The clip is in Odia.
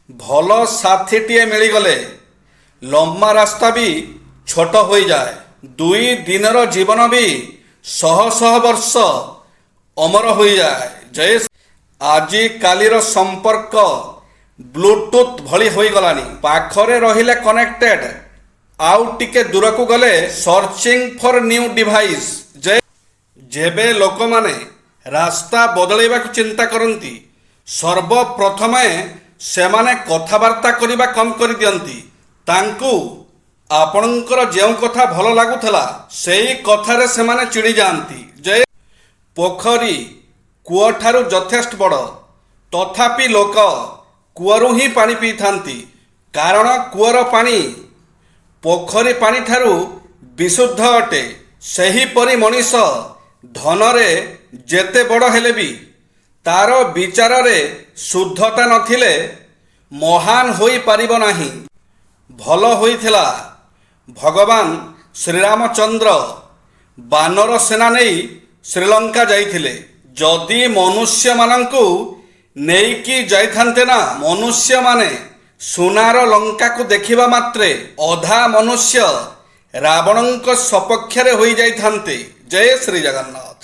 ଭଲ ସାଥୀଟିଏ ମିଳିଗଲେ ଲମ୍ବା ରାସ୍ତା ବି ଛୋଟ ହୋଇଯାଏ। 2 ଦିନର ଜୀବନ ବି ଶହ ଶହ ବର୍ଷ ଅମର ହୋଇଯାଏ। ଆଜିକାଲିର ସମ୍ପର୍କ ବ୍ଲୁଟୁଥ୍ ଭଳି ହୋଇଗଲାଣି। ପାଖରେ ରହିଲେ କନେକ୍ଟେଡ୍, ଆଉ ଟିକେ ଦୂରକୁ ଗଲେ ସର୍ଚ୍ଚିଂ ଫର୍ ନ୍ୟୁ ଡିଭାଇସ୍। ଯେବେ ଲୋକମାନେ ରାସ୍ତା ବଦଳାଇବାକୁ ଚିନ୍ତା କରନ୍ତି, ସର୍ବପ୍ରଥମେ ସେମାନେ କଥାବାର୍ତ୍ତା କରିବା କମ୍ କରିଦିଅନ୍ତି। ତାଙ୍କୁ ଆପଣଙ୍କର ଯେଉଁ କଥା ଭଲ ଲାଗୁଥିଲା ସେହି କଥାରେ ସେମାନେ ଚିଡ଼ି ଯାଆନ୍ତି। ପୋଖରୀ କୂଅଠାରୁ ଯଥେଷ୍ଟ ବଡ଼, ତଥାପି ଲୋକ କୂଅରୁ ହିଁ ପାଣି ପିଇଥାନ୍ତି, କାରଣ କୂଅର ପାଣି ପୋଖରୀ ପାଣିଠାରୁ ବିଶୁଦ୍ଧ ଅଟେ। ସେହିପରି ମଣିଷ ଧନରେ ଯେତେ ବଡ଼ ହେଲେ ବି ତାର ବିଚାରରେ ଶୁଦ୍ଧତା ନଥିଲେ ମହାନ ହୋଇପାରିବ ନାହିଁ। ଭଲ ହୋଇଥିଲା ଭଗବାନ ଶ୍ରୀରାମଚନ୍ଦ୍ର ବାନର ସେନା ନେଇ ଶ୍ରୀଲଙ୍କା ଯାଇଥିଲେ। ଯଦି ମନୁଷ୍ୟମାନଙ୍କୁ ନେଇକି ଯାଇଥାନ୍ତେ ନା, ମନୁଷ୍ୟମାନେ ସୁନାର ଲଙ୍କାକୁ ଦେଖିବା ମାତ୍ରେ ଅଧା ମନୁଷ୍ୟ ରାବଣଙ୍କ ସପକ୍ଷରେ ହୋଇଯାଇଥାନ୍ତେ। ଜୟ ଶ୍ରୀ ଜଗନ୍ନାଥ।